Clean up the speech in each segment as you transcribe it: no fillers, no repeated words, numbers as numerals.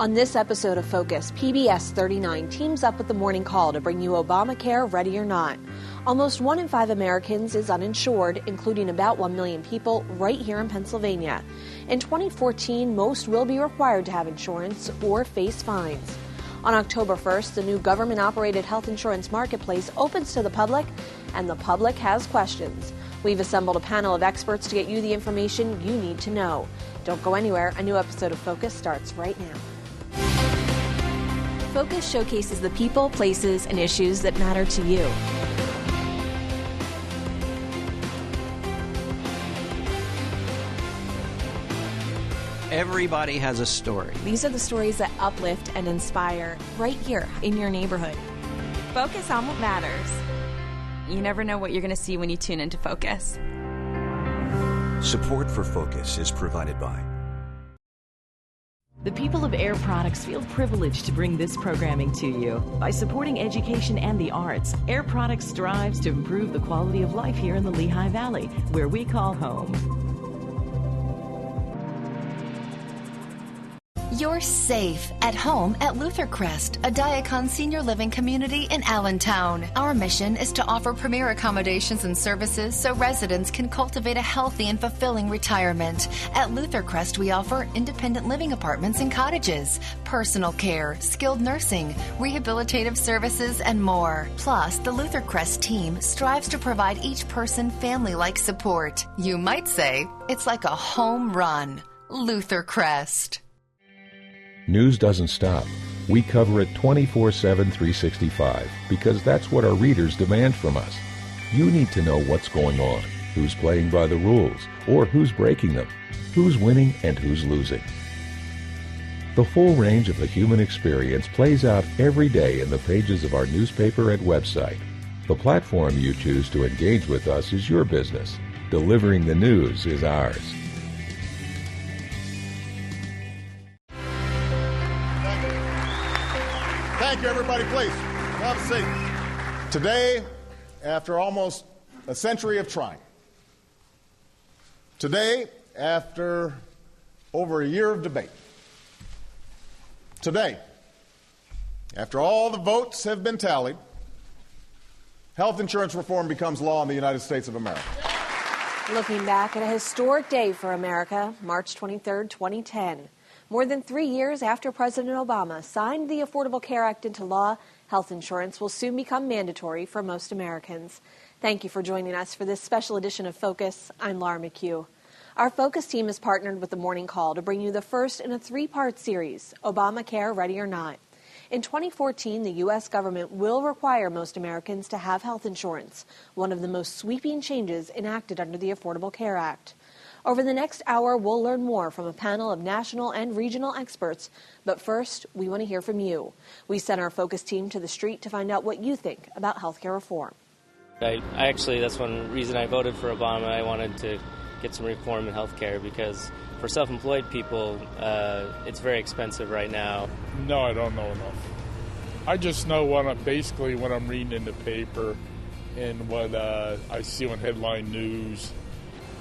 On this episode of Focus, PBS 39 teams up with the Morning Call to bring you Obamacare Ready or Not. Almost 1 in 5 Americans is uninsured, including about 1 million people right here in Pennsylvania. In 2014, most will be required to have insurance or face fines. On October 1st, the new government-operated health insurance marketplace opens to the public, and the public has questions. We've assembled a panel of experts to get you the information you need to know. Don't go anywhere. A new episode of Focus starts right now. Focus showcases the people, places, and issues that matter to you. Everybody has a story. These are the stories that uplift and inspire right here in your neighborhood. Focus on what matters. You never know what you're going to see when you tune into Focus. Support for Focus is provided by the people of Air Products feel privileged to bring this programming to you. By supporting education and the arts, Air Products strives to improve the quality of life here in the Lehigh Valley, where we call home. You're safe at home at Luther Crest, a Diacon senior living community in Allentown. Our mission is to offer premier accommodations and services so residents can cultivate a healthy and fulfilling retirement. At Luther Crest, we offer independent living apartments and cottages, personal care, skilled nursing, rehabilitative services, and more. Plus, the Luther Crest team strives to provide each person family-like support. You might say it's like a home run. Luther Crest. News doesn't stop. We cover it 24/7, 365, because that's what our readers demand from us. You need to know what's going on, who's playing by the rules, or who's breaking them, who's winning and who's losing. The full range of the human experience plays out every day in the pages of our newspaper and website. The platform you choose to engage with us is your business. Delivering the news is ours. Thank you, everybody. Please, have a seat. Today, after almost a century of trying, today, after over a year of debate, today, after all the votes have been tallied, health insurance reform becomes law in the United States of America. Looking back at a historic day for America, March 23rd, 2010. More than 3 years after President Obama signed the Affordable Care Act into law, health insurance will soon become mandatory for most Americans. Thank you for joining us for this special edition of Focus. I'm Laura McHugh. Our Focus team has partnered with the Morning Call to bring you the first in a 3-part series, Obamacare Ready or Not. In 2014, the U.S. government will require most Americans to have health insurance, one of the most sweeping changes enacted under the Affordable Care Act. Over the next hour, we'll learn more from a panel of national and regional experts. But first, we want to hear from you. We sent our Focus team to the street to find out what you think about healthcare reform. That's one reason I voted for Obama. I wanted to get some reform in healthcare because for self-employed people, it's very expensive right now. No, I don't know enough. I just know basically what I'm reading in the paper and what I see on headline news.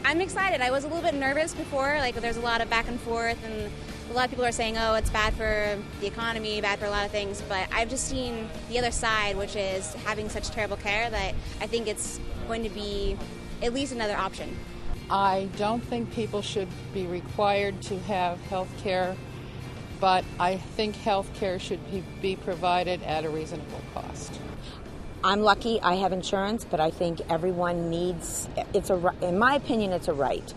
I'm excited. I was a little bit nervous before. There's a lot of back and forth, and a lot of people are saying, oh, it's bad for the economy, bad for a lot of things. But I've just seen the other side, which is having such terrible care, that I think it's going to be at least another option. I don't think people should be required to have health care, but I think health care should be provided at a reasonable cost. I'm lucky I have insurance, but I think everyone needs, in my opinion, it's a right.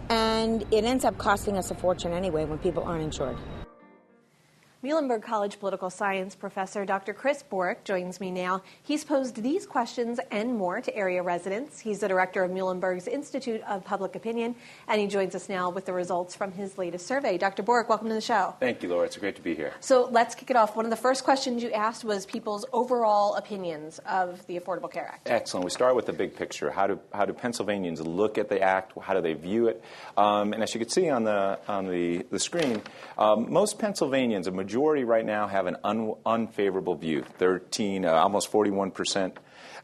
And it ends up costing us a fortune anyway when people aren't insured. Muhlenberg College political science professor Dr. Chris Borick joins me now. He's posed these questions and more to area residents. He's the director of Muhlenberg's Institute of Public Opinion, and he joins us now with the results from his latest survey. Dr. Borick, welcome to the show. Thank you, Laura. It's great to be here. So let's kick it off. One of the first questions you asked was people's overall opinions of the Affordable Care Act. Excellent. We start with the big picture. How do Pennsylvanians look at the act? How do they view it? And as you can see on the screen, most Pennsylvanians, a majority right now, have an unfavorable view. 13, almost 41%,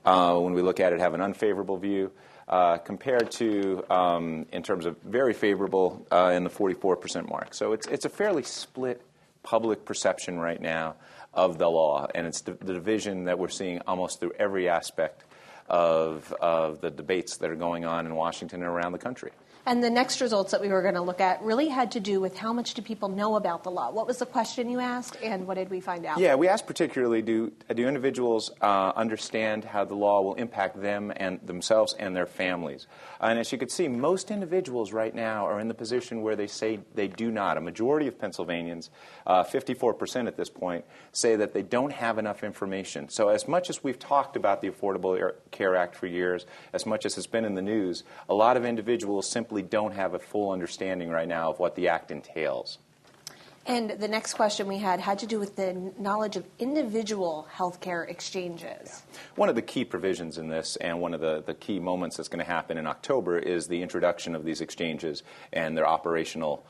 when we look at it, have an unfavorable view, compared to, in terms of very favorable, in the 44% mark. So it's a fairly split public perception right now of the law, and it's the division that we're seeing almost through every aspect of the debates that are going on in Washington and around the country. And the next results that we were going to look at really had to do with how much do people know about the law. What was the question you asked, and what did we find out? Yeah, we asked particularly, do individuals understand how the law will impact them and themselves and their families? And as you can see, most individuals right now are in the position where they say they do not. A majority of Pennsylvanians, 54% at this point, say that they don't have enough information. So as much as we've talked about the Affordable Care Act for years, as much as it's been in the news, a lot of individuals simply don't have a full understanding right now of what the act entails. And the next question we had to do with the knowledge of individual healthcare exchanges. One of the key provisions in this, and one of the key moments that's going to happen in October, is the introduction of these exchanges and their operational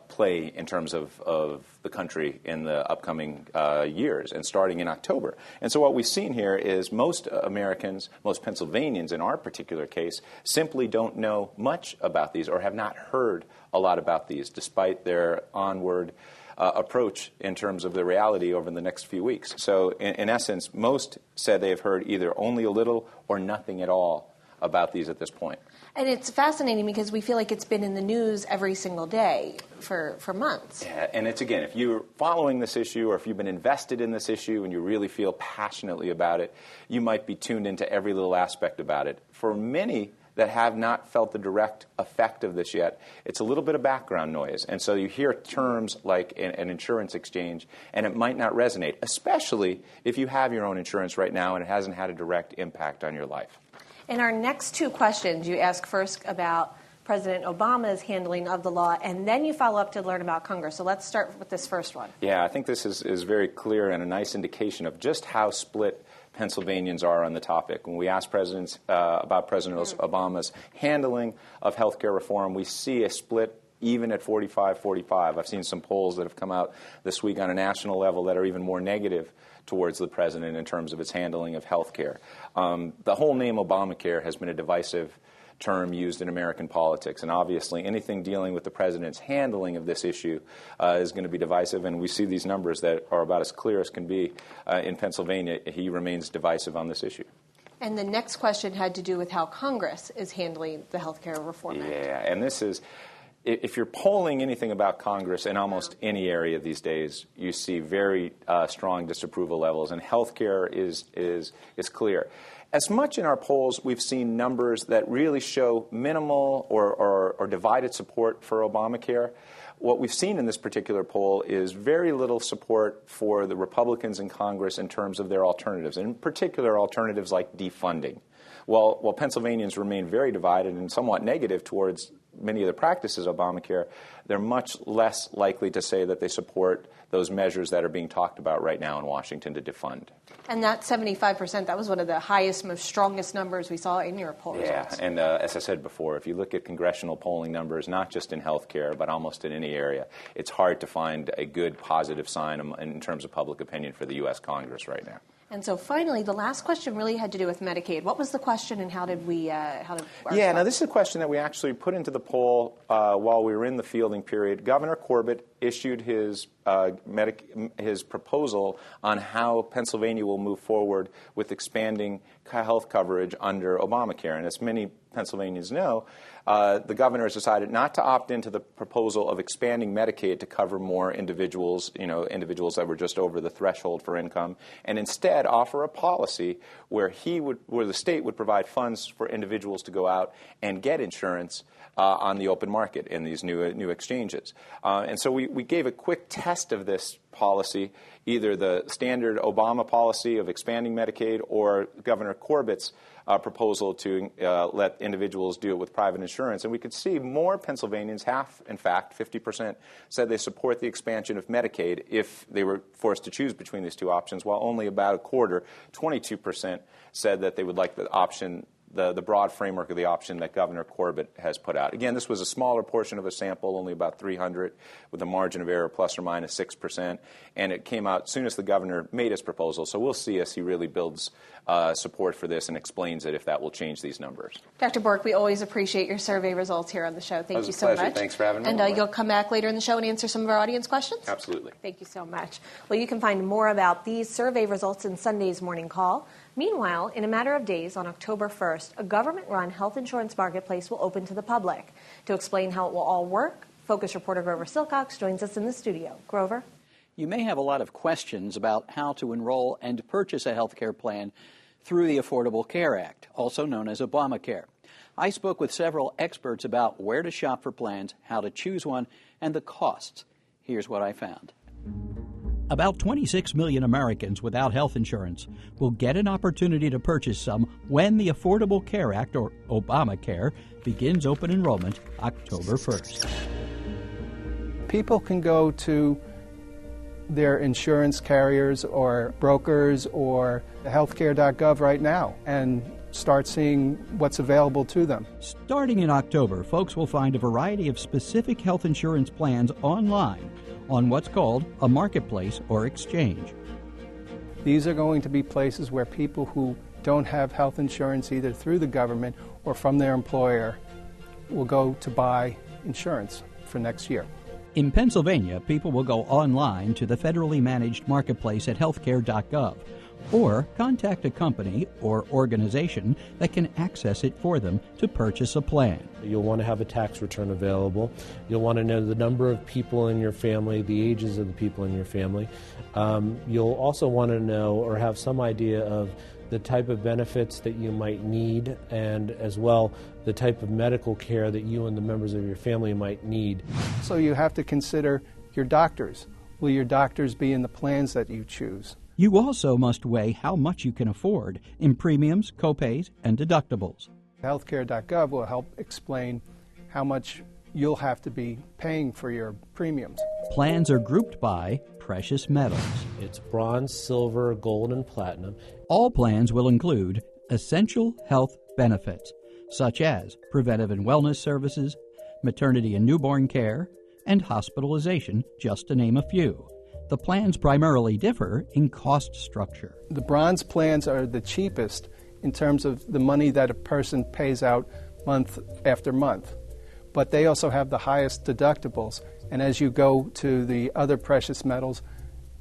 play in terms of the country in the upcoming years, and starting in October. And so what we've seen here is most Americans, most Pennsylvanians in our particular case, simply don't know much about these or have not heard a lot about these, despite their onward approach in terms of the reality over the next few weeks. So in essence, most said they have heard either only a little or nothing at all about these at this point. And it's fascinating because we feel like it's been in the news every single day for months. Yeah, and it's, again, if you're following this issue or if you've been invested in this issue and you really feel passionately about it, you might be tuned into every little aspect about it. For many that have not felt the direct effect of this yet, it's a little bit of background noise. And so you hear terms like an insurance exchange, and it might not resonate, especially if you have your own insurance right now and it hasn't had a direct impact on your life. In our next two questions, you ask first about President Obama's handling of the law, and then you follow up to learn about Congress. So let's start with this first one. Yeah, I think this is very clear and a nice indication of just how split Pennsylvanians are on the topic. When we ask about President Obama's handling of health care reform, we see a split even at 45-45. I've seen some polls that have come out this week on a national level that are even more negative towards the president in terms of its handling of health care. The whole name Obamacare has been a divisive term used in American politics, and obviously anything dealing with the president's handling of this issue is going to be divisive, and we see these numbers that are about as clear as can be in Pennsylvania. He remains divisive on this issue. And the next question had to do with how Congress is handling the health care reform act. Yeah, and this is, if you're polling anything about Congress in almost any area these days, you see very strong disapproval levels, and health care is clear. As much in our polls, we've seen numbers that really show minimal or divided support for Obamacare. What we've seen in this particular poll is very little support for the Republicans in Congress in terms of their alternatives, and in particular alternatives like defunding. While Pennsylvanians remain very divided and somewhat negative towards many of the practices of Obamacare, they're much less likely to say that they support those measures that are being talked about right now in Washington to defund. And that 75%, that was one of the highest, most strongest numbers we saw in your poll results. Yeah, and as I said before, if you look at congressional polling numbers, not just in health care, but almost in any area, it's hard to find a good positive sign in terms of public opinion for the U.S. Congress right now. And so finally, the last question really had to do with Medicaid. What was the question, and how did we now this is a question that we actually put into the poll while we were in the fielding period. Governor Corbett issued his proposal on how Pennsylvania will move forward with expanding health coverage under Obamacare. And as many Pennsylvanians know, the governor has decided not to opt into the proposal of expanding Medicaid to cover more individuals, individuals that were just over the threshold for income, and instead offer a policy where the state would provide funds for individuals to go out and get insurance on the open market in these new exchanges. And so we gave a quick test of this policy, either the standard Obama policy of expanding Medicaid or Governor Corbett's proposal to let individuals do it with private insurance. And we could see more Pennsylvanians, half, in fact, 50%, said they support the expansion of Medicaid if they were forced to choose between these two options, while only about a quarter, 22%, said that they would like the option the broad framework of the option that Governor Corbett has put out. Again, this was a smaller portion of a sample, only about 300, with a margin of error plus or minus 6%, and it came out soon as the governor made his proposal. So we'll see as he really builds support for this and explains it if that will change these numbers. Dr. Bork, we always appreciate your survey results here on the show. Thank you so pleasure. much. Thanks for having me. And you'll come back later in the show and answer some of our audience questions? Absolutely. Thank you so much. Well, you can find more about these survey results in Sunday's Morning Call. Meanwhile, in a matter of days, on October 1st, a government-run health insurance marketplace will open to the public. To explain how it will all work, Focus reporter Grover Silcox joins us in the studio. Grover? You may have a lot of questions about how to enroll and purchase a health care plan through the Affordable Care Act, also known as Obamacare. I spoke with several experts about where to shop for plans, how to choose one, and the costs. Here's what I found. About 26 million Americans without health insurance will get an opportunity to purchase some when the Affordable Care Act, or Obamacare, begins open enrollment October 1st. People can go to their insurance carriers or brokers or healthcare.gov right now and start seeing what's available to them. Starting in October, folks will find a variety of specific health insurance plans online on what's called a marketplace or exchange. These are going to be places where people who don't have health insurance either through the government or from their employer will go to buy insurance for next year. In Pennsylvania, people will go online to the federally managed marketplace at healthcare.gov or contact a company or organization that can access it for them to purchase a plan. You'll want to have a tax return available. You'll want to know the number of people in your family, the ages of the people in your family. You'll also want to know or have some idea of the type of benefits that you might need, and as well the type of medical care that you and the members of your family might need. So you have to consider your doctors. Will your doctors be in the plans that you choose? You also must weigh how much you can afford in premiums, copays, and deductibles. Healthcare.gov will help explain how much you'll have to be paying for your premiums. Plans are grouped by precious metals. It's bronze, silver, gold, and platinum. All plans will include essential health benefits, such as preventive and wellness services, maternity and newborn care, and hospitalization, just to name a few. The plans primarily differ in cost structure. The bronze plans are the cheapest in terms of the money that a person pays out month after month. But they also have the highest deductibles. And as you go to the other precious metals,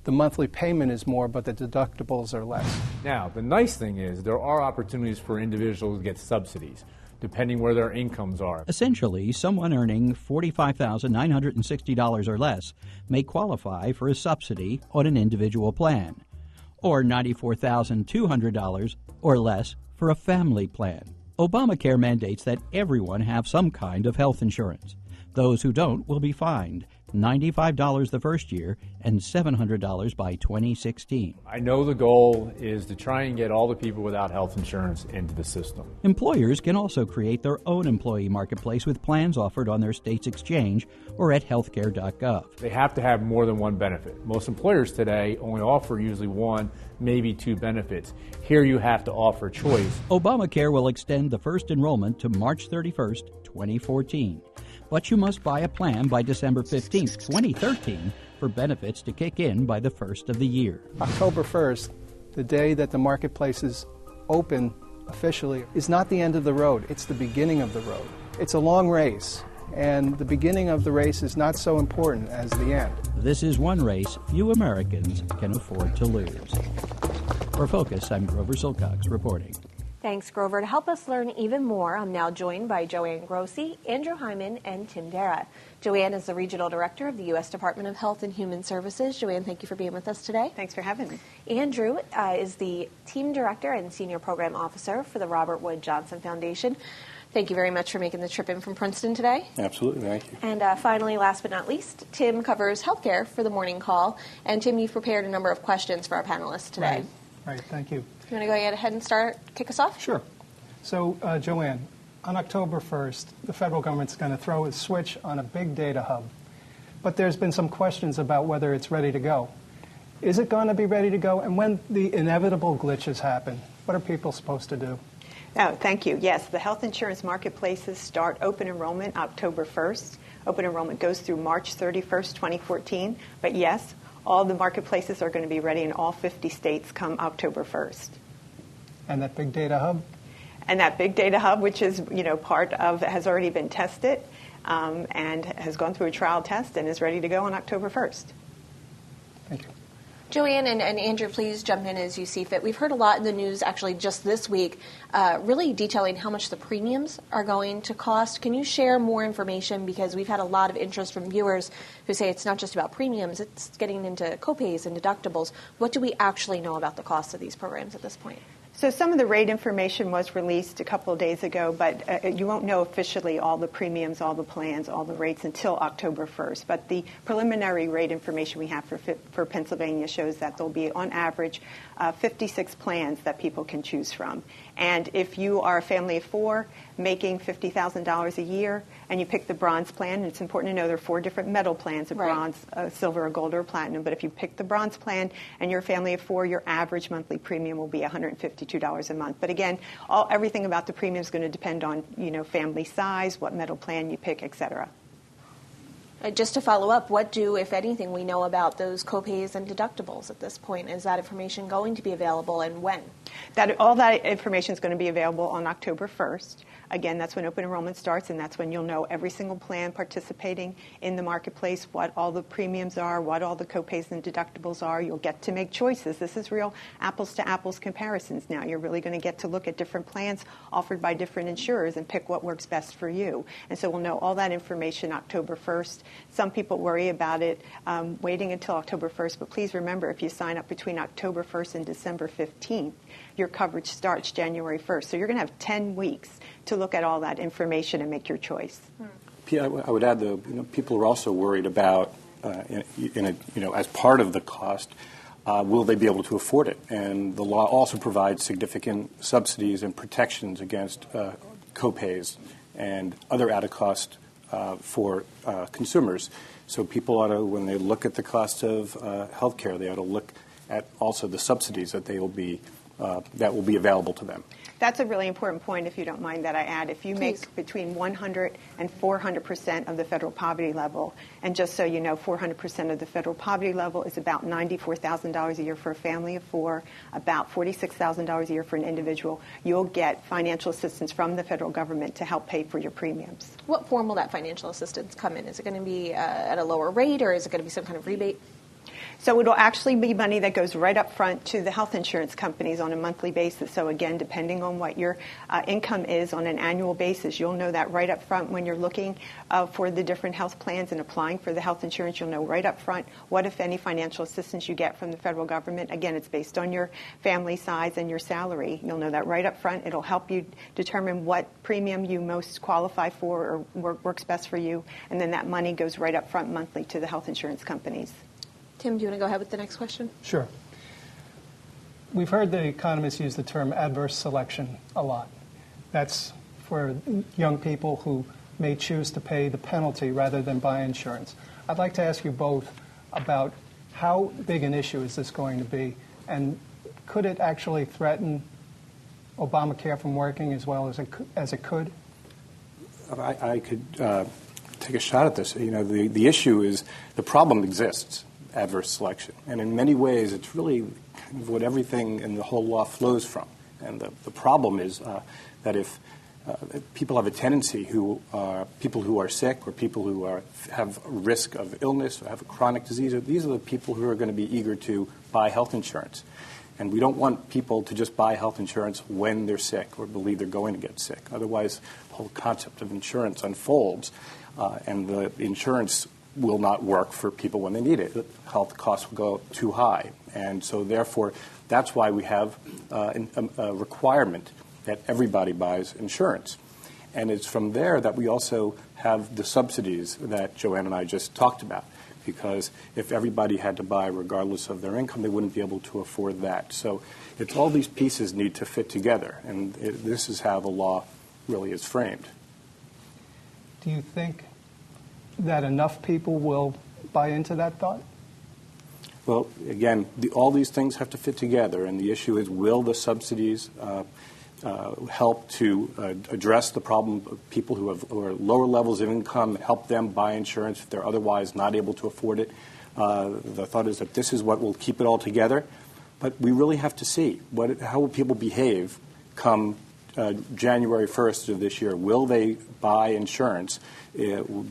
the monthly payment is more, but the deductibles are less. Now, the nice thing is there are opportunities for individuals to get subsidies, depending where their incomes are. Essentially, someone earning $45,960 or less may qualify for a subsidy on an individual plan, or $94,200 or less for a family plan. Obamacare mandates that everyone have some kind of health insurance. Those who don't will be fined $95 the first year and $700 by 2016. I know the goal is to try and get all the people without health insurance into the system. Employers can also create their own employee marketplace with plans offered on their state's exchange or at healthcare.gov. They have to have more than one benefit. Most employers today only offer usually one, maybe two benefits. Here you have to offer choice. Obamacare will extend the first enrollment to March 31st, 2014. But you must buy a plan by December 15th, 2013 for benefits to kick in by the first of the year. October 1st, the day that the marketplaces open officially, is not the end of the road. It's the beginning of the road. It's a long race, and the beginning of the race is not so important as the end. This is one race few Americans can afford to lose. For Focus, I'm Grover Silcox reporting. Thanks, Grover. To help us learn even more, I'm now joined by Joanne Grossi, Andrew Hyman, and Tim Dara. Joanne is the Regional Director of the U.S. Department of Health and Human Services. Joanne, thank you for being with us today. Thanks for having me. Andrew is the Team Director and Senior Program Officer for the Robert Wood Johnson Foundation. Thank you very much for making the trip in from Princeton today. Absolutely, thank you. And finally, last but not least, Tim covers healthcare for the Morning Call. And Tim, you've prepared a number of questions for our panelists today. Right, thank you. You want to go ahead and kick us off? Sure. So, Joanne, on October 1st, the federal government's going to throw a switch on a big data hub. But there's been some questions about whether it's ready to go. Is it going to be ready to go? And when the inevitable glitches happen, what are people supposed to do? Oh, thank you. Yes, the health insurance marketplaces start open enrollment October 1st. Open enrollment goes through March 31st, 2014. But yes, all the marketplaces are going to be ready in all 50 states come October 1st. And that big data hub? And that big data hub, which is, part of, has already been tested and has gone through a trial test and is ready to go on October 1st. Thank you. Joanne and Andrew, please jump in as you see fit. We've heard a lot in the news, actually, just this week, really detailing how much the premiums are going to cost. Can you share more information? Because we've had a lot of interest from viewers who say it's not just about premiums, it's getting into copays and deductibles. What do we actually know about the cost of these programs at this point? So some of the rate information was released a couple of days ago, but you won't know officially all the premiums, all the plans, all the rates until October 1st. But the preliminary rate information we have for Pennsylvania shows that there'll be, on average, 56 plans that people can choose from. And if you are a family of four making $50,000 a year and you pick the bronze plan, and it's important to know there are 4 different metal plans, a bronze, a silver, a gold, or a platinum. But if you pick the bronze plan and you're a family of 4, your average monthly premium will be $152 a month. But again, everything about the premium is going to depend on, family size, what metal plan you pick, et cetera. Just to follow up, what do, if anything, we know about those copays and deductibles at this point? Is that information going to be available, and when? All that information is going to be available on October 1st. Again, that's when open enrollment starts, and that's when you'll know every single plan participating in the marketplace, what all the premiums are, what all the copays and deductibles are. You'll get to make choices. This is real apples-to-apples comparisons now. You're really going to get to look at different plans offered by different insurers and pick what works best for you. And so we'll know all that information October 1st. Some people worry about it waiting until October 1st, but please remember, if you sign up between October 1st and December 15th, your coverage starts January 1st. So you're going to have 10 weeks to look at all that information and make your choice. I would add, though, people are also worried about, as part of the cost, will they be able to afford it? And the law also provides significant subsidies and protections against copays and other out-of-cost for consumers. So people ought to, when they look at the cost of health care, they ought to look at also the subsidies that will be available to them. That's a really important point, if you don't mind that I add. If you make between 100 and 400% of the federal poverty level, and just so you know, 400% of the federal poverty level is about $94,000 a year for a family of 4, about $46,000 a year for an individual, you'll get financial assistance from the federal government to help pay for your premiums. What form will that financial assistance come in? Is it going to be at a lower rate, or is it going to be some kind of rebate? So it'll actually be money that goes right up front to the health insurance companies on a monthly basis. So again, depending on what your income is on an annual basis, you'll know that right up front when you're looking for the different health plans and applying for the health insurance. You'll know right up front what, if any, financial assistance you get from the federal government. Again, it's based on your family size and your salary. You'll know that right up front. It'll help you determine what premium you most qualify for or works best for you. And then that money goes right up front monthly to the health insurance companies. Tim, do you want to go ahead with the next question? Sure. We've heard the economists use the term adverse selection a lot. That's for young people who may choose to pay the penalty rather than buy insurance. I'd like to ask you both about how big an issue is this going to be, and could it actually threaten Obamacare from working as well as it could? I could take a shot at this. The issue is the problem exists. Adverse selection. And in many ways, it's really kind of what everything in the whole law flows from. And the problem is that if people have a tendency people who are sick or people who have risk of illness or have a chronic disease, these are the people who are going to be eager to buy health insurance. And we don't want people to just buy health insurance when they're sick or believe they're going to get sick. Otherwise, the whole concept of insurance unfolds, and the insurance will not work for people when they need it. Health costs will go too high. And so, therefore, that's why we have a requirement that everybody buys insurance. And it's from there that we also have the subsidies that Joanne and I just talked about. Because if everybody had to buy regardless of their income, they wouldn't be able to afford that. So it's all these pieces need to fit together. And this is how the law really is framed. Do you think that enough people will buy into that thought? Well, again, all these things have to fit together, and the issue is, will the subsidies help to address the problem of people who are lower levels of income, help them buy insurance if they're otherwise not able to afford it. The thought is that this is what will keep it all together. But we really have to see how will people behave come January 1st of this year. Will they buy insurance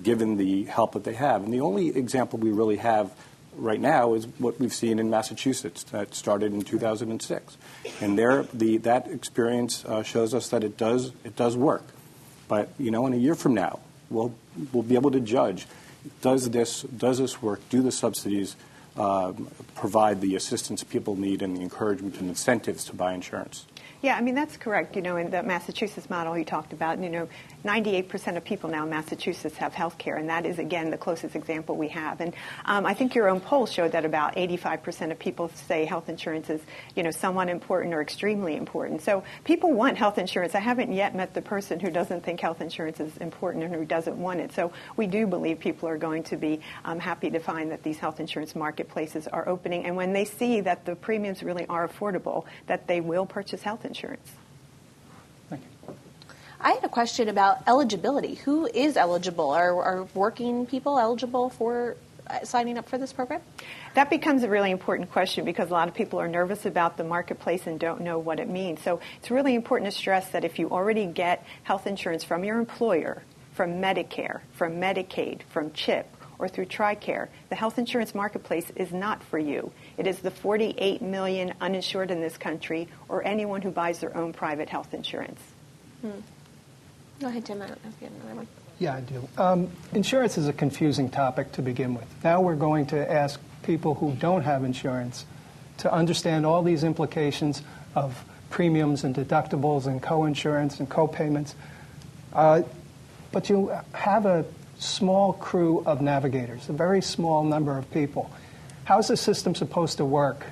given the help that they have? And the only example we really have right now is what we've seen in Massachusetts that started in 2006. And that experience shows us that it does work. But, in a year from now, we'll be able to judge, does this work? Do the subsidies provide the assistance people need and the encouragement and incentives to buy insurance? Yeah, I mean, that's correct. In the Massachusetts model you talked about, 98% of people now in Massachusetts have health care, and that is, again, the closest example we have. And I think your own poll showed that about 85% of people say health insurance is, somewhat important or extremely important. So people want health insurance. I haven't yet met the person who doesn't think health insurance is important and who doesn't want it. So we do believe people are going to be happy to find that these health insurance marketplaces are opening, and when they see that the premiums really are affordable, that they will purchase health insurance. I had a question about eligibility. Who is eligible? Are working people eligible for signing up for this program? That becomes a really important question because a lot of people are nervous about the marketplace and don't know what it means. So it's really important to stress that if you already get health insurance from your employer, from Medicare, from Medicaid, from CHIP, or through TRICARE, the health insurance marketplace is not for you. It is the 48 million uninsured in this country or anyone who buys their own private health insurance. Go ahead, Tim. I don't know if you have another one. Yeah, I do. Insurance is a confusing topic to begin with. Now we're going to ask people who don't have insurance to understand all these implications of premiums and deductibles and co-insurance and co-payments. But you have a small crew of navigators, a very small number of people. How is the system supposed to work,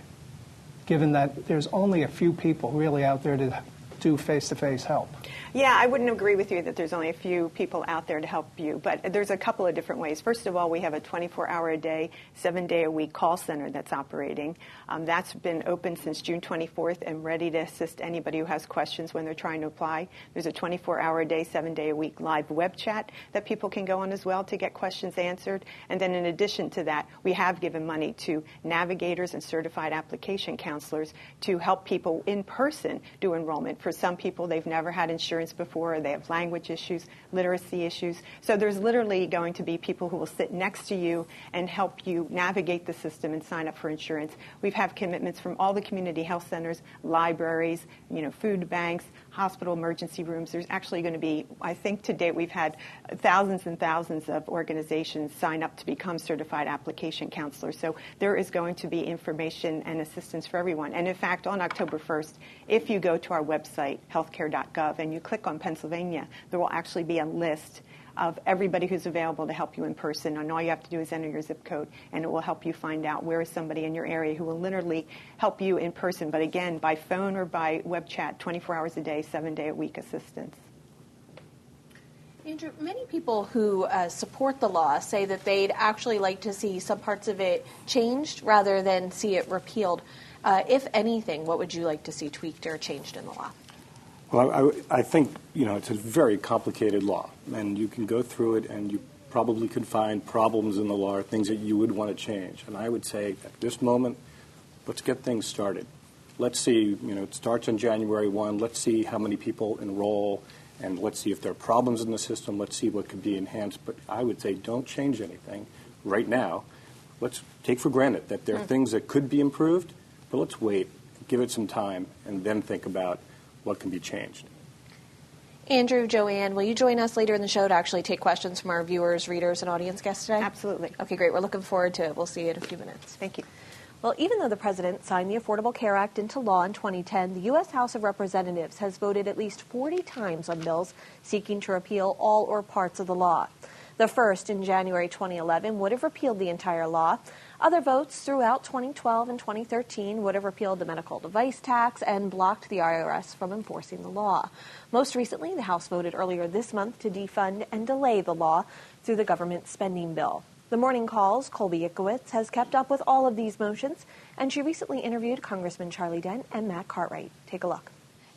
given that there's only a few people really out there to do face-to-face help? Yeah, I wouldn't agree with you that there's only a few people out there to help you, but there's a couple of different ways. First of all, we have a 24-hour-a-day, 7-day-a-week call center that's operating. That's been open since June 24th and ready to assist anybody who has questions when they're trying to apply. There's a 24-hour-a-day, 7-day-a-week live web chat that people can go on as well to get questions answered. And then in addition to that, we have given money to navigators and certified application counselors to help people in person do enrollment. For some people, they've never had insurance before, they have language issues, literacy issues. So there's literally going to be people who will sit next to you and help you navigate the system and sign up for insurance. We've had commitments from all the community health centers, libraries, food banks, hospital emergency rooms. There's actually going to be, I think to date, we've had thousands and thousands of organizations sign up to become certified application counselors. So there is going to be information and assistance for everyone. And in fact, on October 1st, if you go to our website, healthcare.gov, and you click on Pennsylvania, there will actually be a list of everybody who's available to help you in person. And all you have to do is enter your zip code, and it will help you find out where is somebody in your area who will literally help you in person. But again, by phone or by web chat, 24 hours a day, 7-day-a-week assistance. Andrew, many people who support the law say that they'd actually like to see some parts of it changed rather than see it repealed. If anything, what would you like to see tweaked or changed in the law? Well, I think, it's a very complicated law, and you can go through it and you probably could find problems in the law or things that you would want to change. And I would say at this moment, let's get things started. Let's see, it starts on January 1. Let's see how many people enroll, and let's see if there are problems in the system. Let's see what could be enhanced. But I would say don't change anything right now. Let's take for granted that there are things that could be improved, but let's wait, give it some time, and then think about what can be changed. Andrew, Joanne, will you join us later in the show to actually take questions from our viewers, readers, and audience guests today? Absolutely. Okay, great. We're looking forward to it. We'll see you in a few minutes. Thank you. Well, even though the president signed the Affordable Care Act into law in 2010, the U.S. House of Representatives has voted at least 40 times on bills seeking to repeal all or parts of the law. The first, in January 2011, would have repealed the entire law. Other votes throughout 2012 and 2013 would have repealed the medical device tax and blocked the IRS from enforcing the law. Most recently, the House voted earlier this month to defund and delay the law through the government spending bill. The Morning Call's Colby Ickowitz has kept up with all of these motions, and she recently interviewed Congressman Charlie Dent and Matt Cartwright. Take a look.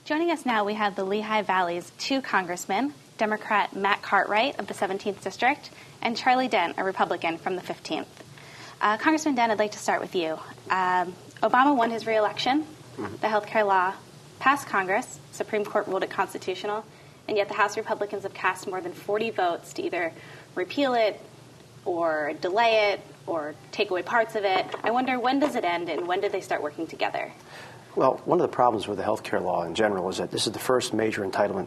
Joining us now, we have the Lehigh Valley's 2 congressmen, Democrat Matt Cartwright of the 17th District and Charlie Dent, a Republican from the 15th. Congressman Dent, I'd like to start with you. Obama won his re-election. The health care law passed Congress. Supreme Court ruled it constitutional. And yet the House Republicans have cast more than 40 votes to either repeal it or delay it or take away parts of it. I wonder, when does it end and when do they start working together? Well, one of the problems with the health care law in general is that this is the first major entitlement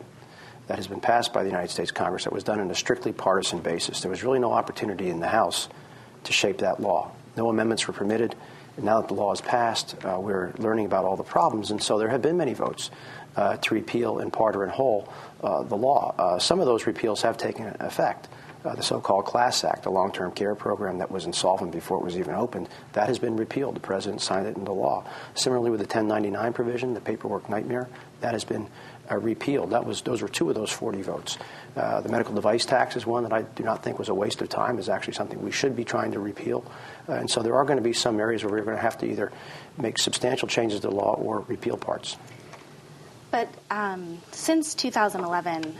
that has been passed by the United States Congress that was done on a strictly partisan basis. There was really no opportunity in the House to shape that law. No amendments were permitted. And now that the law is passed, we're learning about all the problems. And so there have been many votes to repeal in part or in whole the law. Some of those repeals have taken effect. The so-called Class Act, a long-term care program that was insolvent before it was even opened, that has been repealed. The president signed it into law. Similarly with the 1099 provision, the paperwork nightmare, that has been repealed. Those were 2 of those 40 votes. The medical device tax is one that I do not think was a waste of time, is actually something we should be trying to repeal. And so there are going to be some areas where we're going to have to either make substantial changes to the law or repeal parts. But since 2011,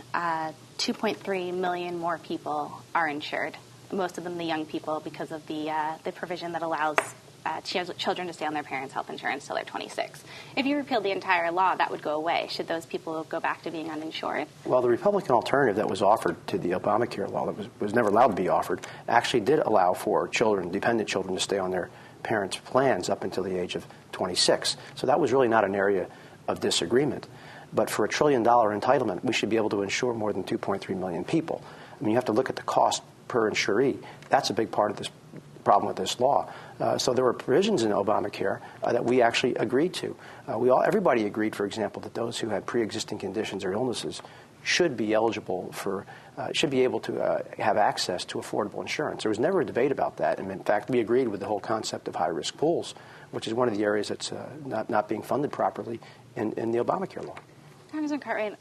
2.3 million more people are insured, most of them the young people, because of the provision that allows children to stay on their parents' health insurance until they're 26. If you repealed the entire law, that would go away. Should those people go back to being uninsured? Well, the Republican alternative that was offered to the Obamacare law that was never allowed to be offered actually did allow for children, dependent children, to stay on their parents' plans up until the age of 26. So that was really not an area of disagreement. But for $1 trillion entitlement, we should be able to insure more than 2.3 million people. I mean, you have to look at the cost per insuree. That's a big part of this problem with this law. So there were provisions in Obamacare that we actually agreed to. Everybody agreed, for example, that those who had pre-existing conditions or illnesses should be eligible for, should be able to have access to affordable insurance. There was never a debate about that. And in fact, we agreed with the whole concept of high-risk pools, which is one of the areas that's not being funded properly in the Obamacare law. Congressman Cartwright,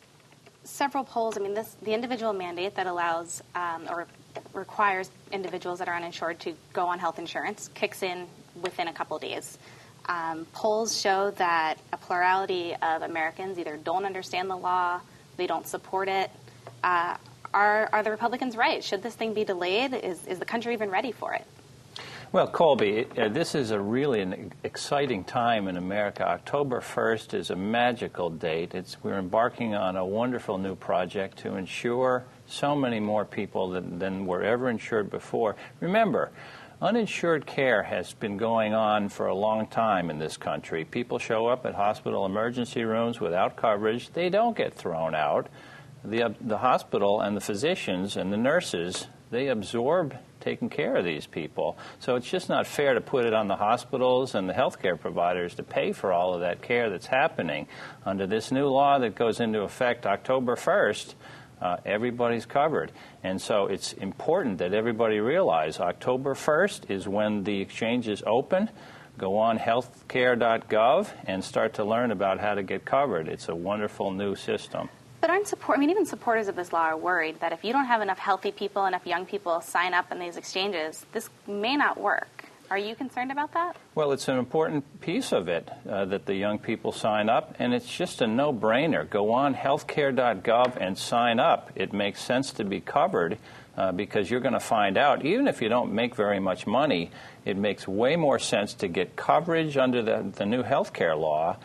several polls, the individual mandate that allows or requires individuals that are uninsured to go on health insurance kicks in within a couple days. Polls show that a plurality of Americans either don't understand the law, they don't support it. Are the Republicans right? Should this thing be delayed? Is the country even ready for it? Well, Colby, this is really an exciting time in America. October 1st is a magical date. We're embarking on a wonderful new project to insure so many more people than were ever insured before. Remember, uninsured care has been going on for a long time in this country. People show up at hospital emergency rooms without coverage. They don't get thrown out. The hospital and the physicians and the nurses, they absorb taking care of these people. So it's just not fair to put it on the hospitals and the healthcare providers to pay for all of that care that's happening. Under this new law that goes into effect October 1st, everybody's covered. And so it's important that everybody realize October 1st is when the exchanges open. Go on healthcare.gov and start to learn about how to get covered. It's a wonderful new system. But even supporters of this law are worried that if you don't have enough healthy people, enough young people sign up in these exchanges, this may not work. Are you concerned about that? Well, it's an important piece of it that the young people sign up, and it's just a no-brainer. Go on healthcare.gov and sign up. It makes sense to be covered because you're going to find out, even if you don't make very much money, it makes way more sense to get coverage under the new healthcare law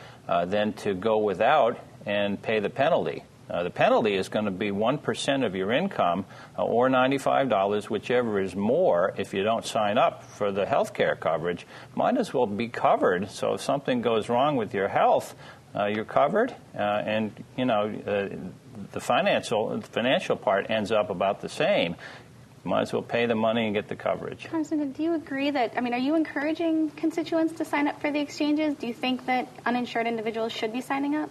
than to go without and pay the penalty. The penalty is going to be 1% of your income or $95, whichever is more, if you don't sign up for the health care coverage. Might as well be covered, so if something goes wrong with your health, you're covered, and the financial part ends up about the same. Might as well pay the money and get the coverage. Congressman, do you agree that, are you encouraging constituents to sign up for the exchanges? Do you think that uninsured individuals should be signing up?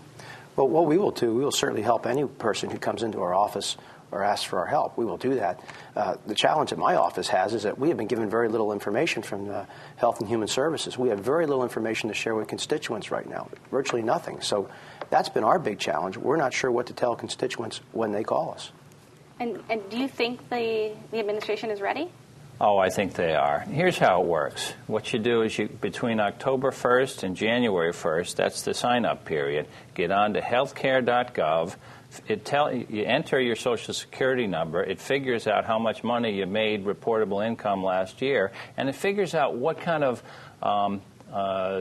Well, what we will do, we will certainly help any person who comes into our office or asks for our help. We will do that. The challenge that my office has is that we have been given very little information from Health and Human Services. We have very little information to share with constituents right now, virtually nothing. So that's been our big challenge. We're not sure what to tell constituents when they call us. And do you think the administration is ready? Oh, I think they are. Here's how it works. What you do is between October 1st and January 1st, that's the sign-up period, get on to healthcare.gov. You enter your Social Security number. It figures out how much money you made reportable income last year, and it figures out what kind of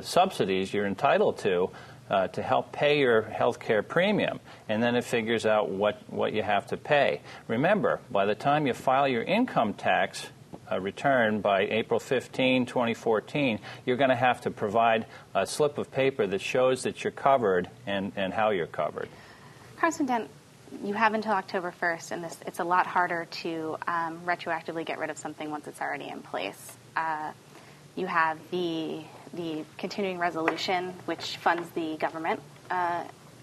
subsidies you're entitled to help pay your health care premium. And then it figures out what you have to pay. Remember, by the time you file your income tax return by April 15, 2014, you're going to have to provide a slip of paper that shows that you're covered and how you're covered. Congressman Dent, you have until October 1st, and it's a lot harder to retroactively get rid of something once it's already in place. You have the continuing resolution, which funds the government,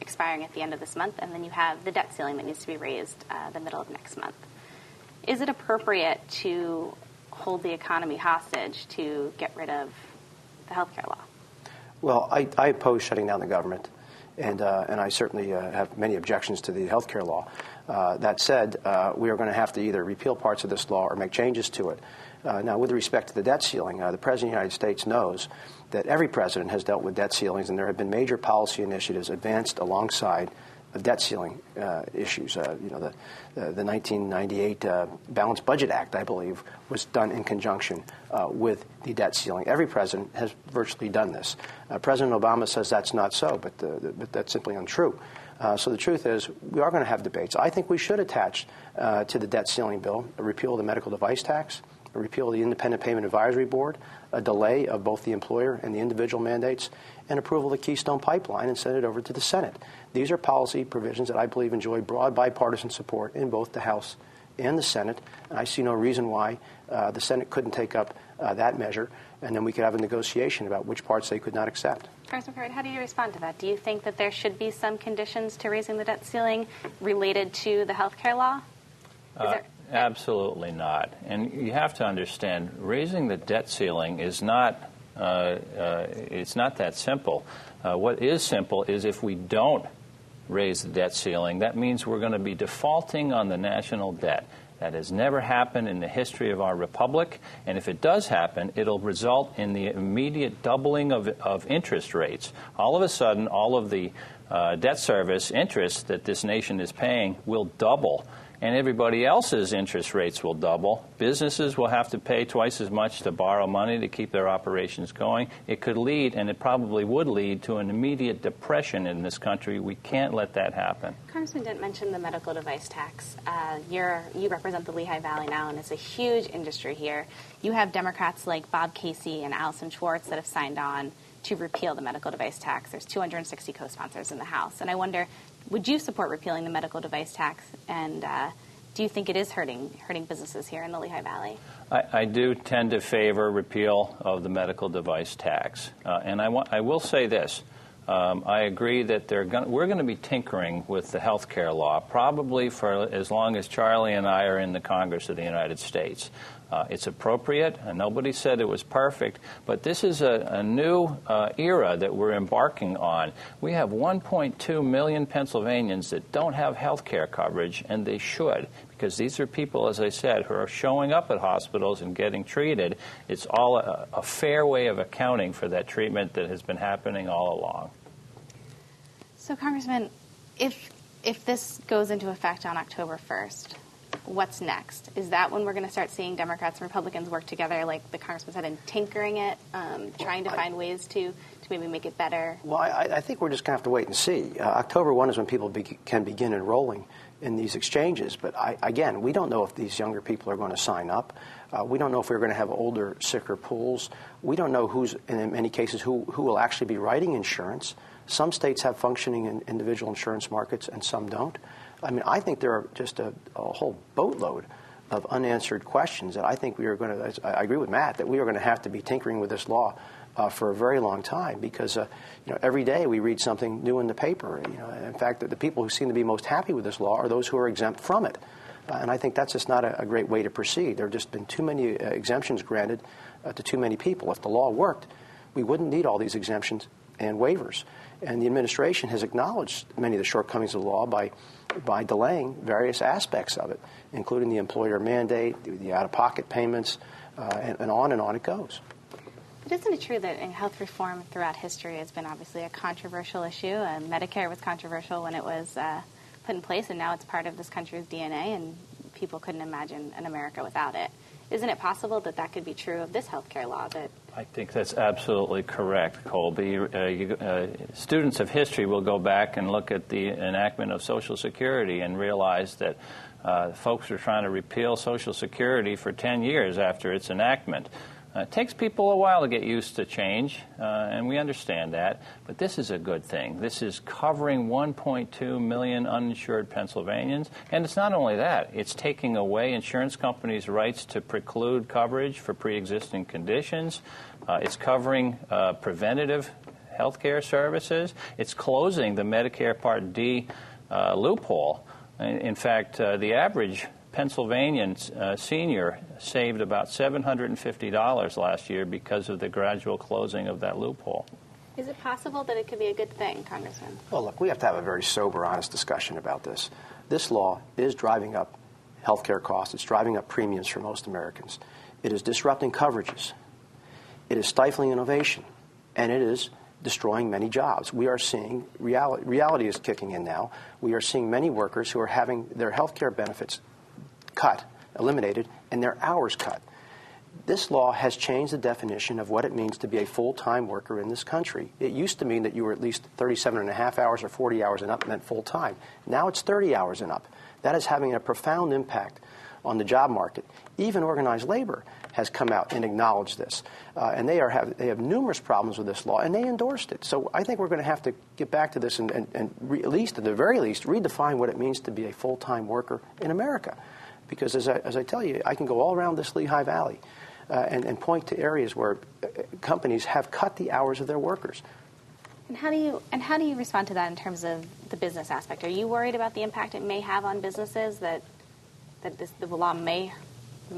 expiring at the end of this month, and then you have the debt ceiling that needs to be raised the middle of next month. Is it appropriate to hold the economy hostage to get rid of the health care law? Well, I oppose shutting down the government, and I certainly have many objections to the health care law. That said, we are going to have to either repeal parts of this law or make changes to it. Now, with respect to the debt ceiling, the President of the United States knows that every president has dealt with debt ceilings, and there have been major policy initiatives advanced alongside of debt ceiling issues. The 1998 Balanced Budget Act, I believe, was done in conjunction with the debt ceiling. Every president has virtually done this. President Obama says that's not so, but that's simply untrue. So the truth is, we are going to have debates. I think we should attach to the debt ceiling bill a repeal of the medical device tax, a repeal of the Independent Payment Advisory Board, a delay of both the employer and the individual mandates, and approval of the Keystone Pipeline and send it over to the Senate. These are policy provisions that I believe enjoy broad bipartisan support in both the House and the Senate, and I see no reason why the Senate couldn't take up that measure, and then we could have a negotiation about which parts they could not accept. Congressman Cartwright, how do you respond to that? Do you think that there should be some conditions to raising the debt ceiling related to the health care law? Absolutely not. And you have to understand, raising the debt ceiling is not it's not that simple. What is simple is if we don't raise the debt ceiling, that means we're going to be defaulting on the national debt. That has never happened in the history of our republic, and if it does happen, it'll result in the immediate doubling of interest rates. All of a sudden, all of the debt service interest that this nation is paying will double, and everybody else's interest rates will double. Businesses will have to pay twice as much to borrow money to keep their operations going. It could lead, and it probably would lead, to an immediate depression in this country. We can't let that happen. Congressman Dent mentioned the medical device tax. You represent the Lehigh Valley now, and it's a huge industry here. You have Democrats like Bob Casey and Allison Schwartz that have signed on to repeal the medical device tax. There's 260 co-sponsors in the House. And I wonder, would you support repealing the medical device tax? And do you think it is hurting businesses here in the Lehigh Valley? I do tend to favor repeal of the medical device tax. And I will say this. I agree that we're going to be tinkering with the health care law probably for as long as Charlie and I are in the Congress of the United States. It's appropriate, and nobody said it was perfect, but this is a new era that we're embarking on. We have 1.2 million Pennsylvanians that don't have health care coverage, and they should, because these are people, as I said, who are showing up at hospitals and getting treated. It's all a fair way of accounting for that treatment that has been happening all along. So, Congressman, if this goes into effect on October 1st, what's next? Is that when we're going to start seeing Democrats and Republicans work together, like the Congressman said, and tinkering it, trying to find ways to maybe make it better? Well, I think we're just going to have to wait and see. October 1 is when people can begin enrolling in these exchanges. But, again, we don't know if these younger people are going to sign up. We don't know if we're going to have older, sicker pools. We don't know who's, in many cases, who will actually be writing insurance. Some states have functioning in individual insurance markets and some don't. I mean, I think there are just a whole boatload of unanswered questions that I think we are going to, I agree with Matt, that we are going to have to be tinkering with this law for a very long time because, every day we read something new in the paper. In fact, the people who seem to be most happy with this law are those who are exempt from it. And I think that's just not a great way to proceed. There have just been too many exemptions granted to too many people. If the law worked, we wouldn't need all these exemptions and waivers. And the administration has acknowledged many of the shortcomings of the law by delaying various aspects of it, including the employer mandate, the out-of-pocket payments, and on it goes. But isn't it true that in health reform throughout history has been obviously a controversial issue? Medicare was controversial when it was put in place, and now it's part of this country's DNA, and people couldn't imagine an America without it. Isn't it possible that that could be true of this health care law? I think that's absolutely correct, Colby. Students of history will go back and look at the enactment of Social Security and realize that folks were trying to repeal Social Security for 10 years after its enactment. It takes people a while to get used to change, and we understand that, but this is a good thing. This is covering 1.2 million uninsured Pennsylvanians, and it's not only that. It's taking away insurance companies' rights to preclude coverage for pre-existing conditions. It's covering preventative health care services. It's closing the Medicare Part D loophole. In fact, the average Pennsylvanian senior saved about $750 last year because of the gradual closing of that loophole. Is it possible that it could be a good thing, Congressman? Well, look, we have to have a very sober, honest discussion about this. This law is driving up health care costs. It's driving up premiums for most Americans. It is disrupting coverages. It is stifling innovation. And it is destroying many jobs. We are seeing, reality is kicking in now. We are seeing many workers who are having their health care benefits cut, eliminated, and their hours cut. This law has changed the definition of what it means to be a full-time worker in this country. It used to mean that you were at least 37 and a half hours or 40 hours and up meant full-time. Now it's 30 hours and up. That is having a profound impact on the job market. Even organized labor has come out and acknowledged this. And they have numerous problems with this law, and they endorsed it. So I think we're going to have to get back to this and at least, at the very least, redefine what it means to be a full-time worker in America. Because as I tell you, I can go all around this Lehigh Valley and point to areas where companies have cut the hours of their workers. And how do you respond to that in terms of the business aspect? Are you worried about the impact it may have on businesses, that the law may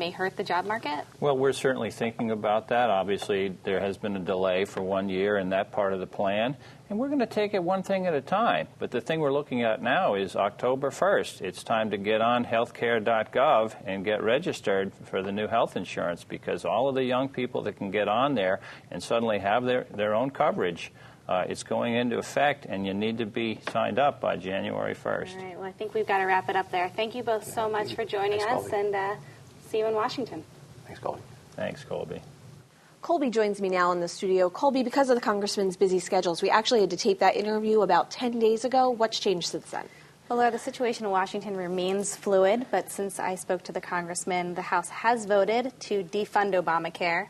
hurt the job market? Well, we're certainly thinking about that. Obviously, there has been a delay for 1 year in that part of the plan, and we're going to take it one thing at a time. But the thing we're looking at now is October 1st. It's time to get on healthcare.gov and get registered for the new health insurance, because all of the young people that can get on there and suddenly have their own coverage, it's going into effect, and you need to be signed up by January 1st. All right. Well, I think we've got to wrap it up there. Thank you both so much for joining us, and see you in Washington. Thanks, Colby. Thanks, Colby. Colby joins me now in the studio. Colby, because of the Congressman's busy schedules, we actually had to tape that interview about 10 days ago. What's changed since then? Well, Laura, the situation in Washington remains fluid, but since I spoke to the Congressman, the House has voted to defund Obamacare.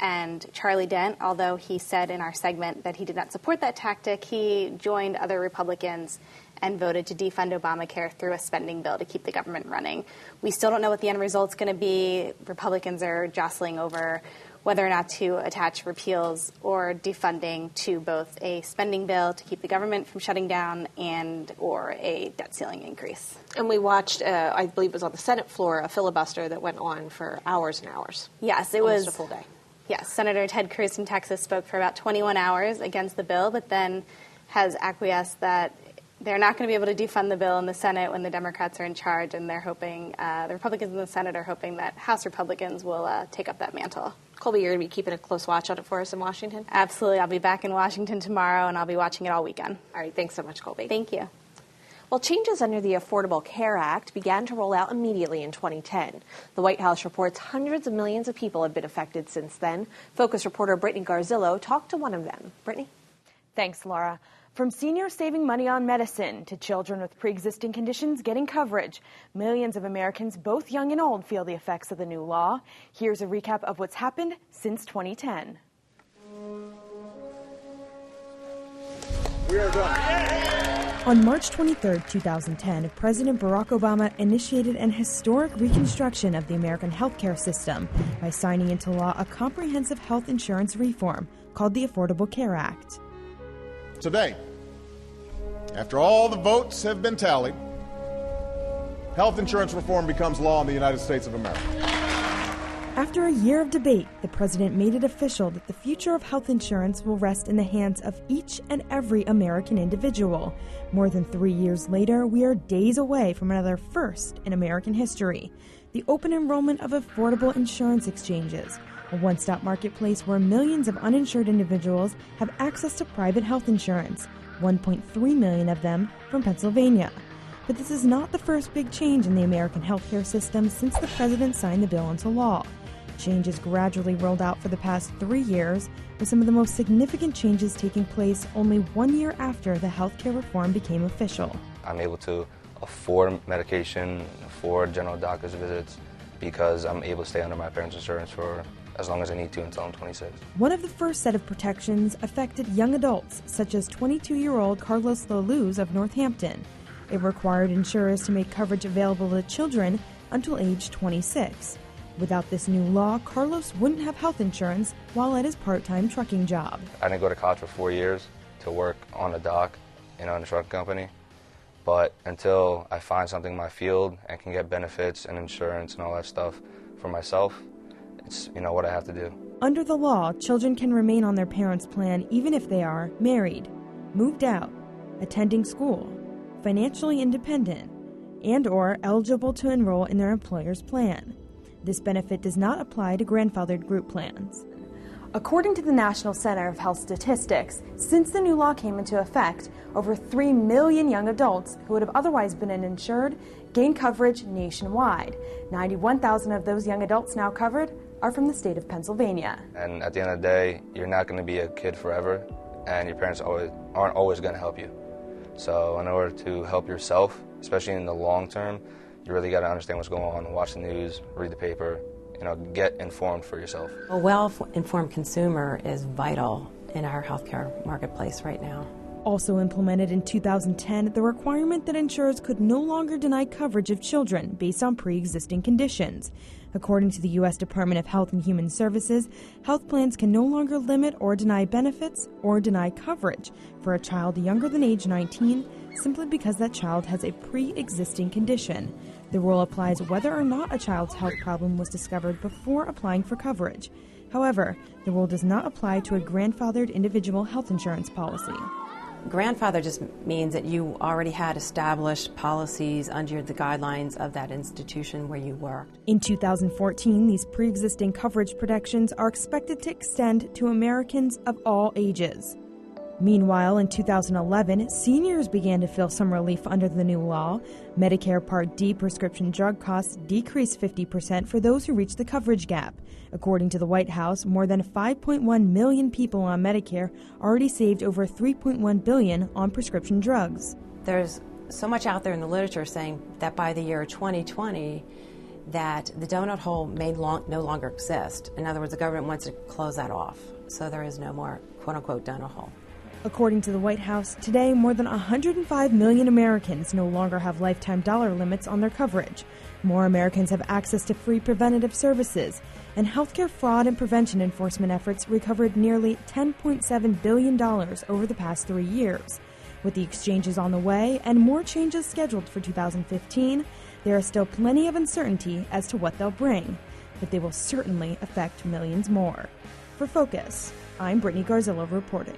And Charlie Dent, although he said in our segment that he did not support that tactic, he joined other Republicans and voted to defund Obamacare through a spending bill to keep the government running. We still don't know what the end result's going to be. Republicans are jostling over whether or not to attach repeals or defunding to both a spending bill to keep the government from shutting down and or a debt ceiling increase. And we watched, I believe it was on the Senate floor, a filibuster that went on for hours and hours. Yes, it Almost was a full day. Yes, Senator Ted Cruz from Texas spoke for about 21 hours against the bill, but then has acquiesced that they're not going to be able to defund the bill in the Senate when the Democrats are in charge, and they're hoping, the Republicans in the Senate are hoping that House Republicans will take up that mantle. Colby, you're going to be keeping a close watch on it for us in Washington? Absolutely. I'll be back in Washington tomorrow, and I'll be watching it all weekend. All right. Thanks so much, Colby. Thank you. Well, changes under the Affordable Care Act began to roll out immediately in 2010. The White House reports hundreds of millions of people have been affected since then. Focus reporter Brittany Garzillo talked to one of them. Brittany? Thanks, Laura. From seniors saving money on medicine to children with pre-existing conditions getting coverage, millions of Americans, both young and old, feel the effects of the new law. Here's a recap of what's happened since 2010. We are done. On March 23, 2010, President Barack Obama initiated an historic reconstruction of the American healthcare system by signing into law a comprehensive health insurance reform called the Affordable Care Act. Today, after all the votes have been tallied, health insurance reform becomes law in the United States of America. After a year of debate, the president made it official that the future of health insurance will rest in the hands of each and every American individual. More than 3 years later, we are days away from another first in American history: the open enrollment of affordable insurance exchanges, a one-stop marketplace where millions of uninsured individuals have access to private health insurance, 1.3 million of them from Pennsylvania. But this is not the first big change in the American healthcare system since the president signed the bill into law. Changes gradually rolled out for the past 3 years, with some of the most significant changes taking place only 1 year after the healthcare reform became official. I'm able to afford medication, afford general doctor's visits, because I'm able to stay under my parents' insurance for as long as I need to until I'm 26. One of the first set of protections affected young adults, such as 22-year-old Carlos Laluz of Northampton. It required insurers to make coverage available to children until age 26. Without this new law, Carlos wouldn't have health insurance while at his part-time trucking job. I didn't go to college for 4 years to work on a dock in a truck company, but until I find something in my field and can get benefits and insurance and all that stuff for myself, it's what I have to do. Under the law, children can remain on their parents' plan even if they are married, moved out, attending school, financially independent, and/or eligible to enroll in their employer's plan. This benefit does not apply to grandfathered group plans. According to the National Center of Health Statistics, since the new law came into effect, over 3 million young adults who would have otherwise been uninsured gained coverage nationwide. 91,000 of those young adults now covered are from the state of Pennsylvania. And at the end of the day, you're not going to be a kid forever, and your parents aren't always going to help you. So in order to help yourself, especially in the long term, you really got to understand what's going on, watch the news, read the paper, get informed for yourself. A well-informed consumer is vital in our healthcare marketplace right now. Also implemented in 2010, the requirement that insurers could no longer deny coverage of children based on pre-existing conditions. According to the U.S. Department of Health and Human Services, health plans can no longer limit or deny benefits or deny coverage for a child younger than age 19 simply because that child has a pre-existing condition. The rule applies whether or not a child's health problem was discovered before applying for coverage. However, the rule does not apply to a grandfathered individual health insurance policy. Grandfather just means that you already had established policies under the guidelines of that institution where you worked. In 2014, these pre-existing coverage protections are expected to extend to Americans of all ages. Meanwhile, in 2011, seniors began to feel some relief under the new law. Medicare Part D prescription drug costs decreased 50% for those who reached the coverage gap. According to the White House, more than 5.1 million people on Medicare already saved over $3.1 billion on prescription drugs. There's so much out there in the literature saying that by the year 2020, that the donut hole may no longer exist. In other words, the government wants to close that off, so there is no more quote-unquote donut hole. According to the White House, today more than 105 million Americans no longer have lifetime dollar limits on their coverage. More Americans have access to free preventative services, and healthcare fraud and prevention enforcement efforts recovered nearly $10.7 billion over the past 3 years. With the exchanges on the way and more changes scheduled for 2015, there is still plenty of uncertainty as to what they'll bring, but they will certainly affect millions more. For Focus, I'm Brittany Garzillo reporting.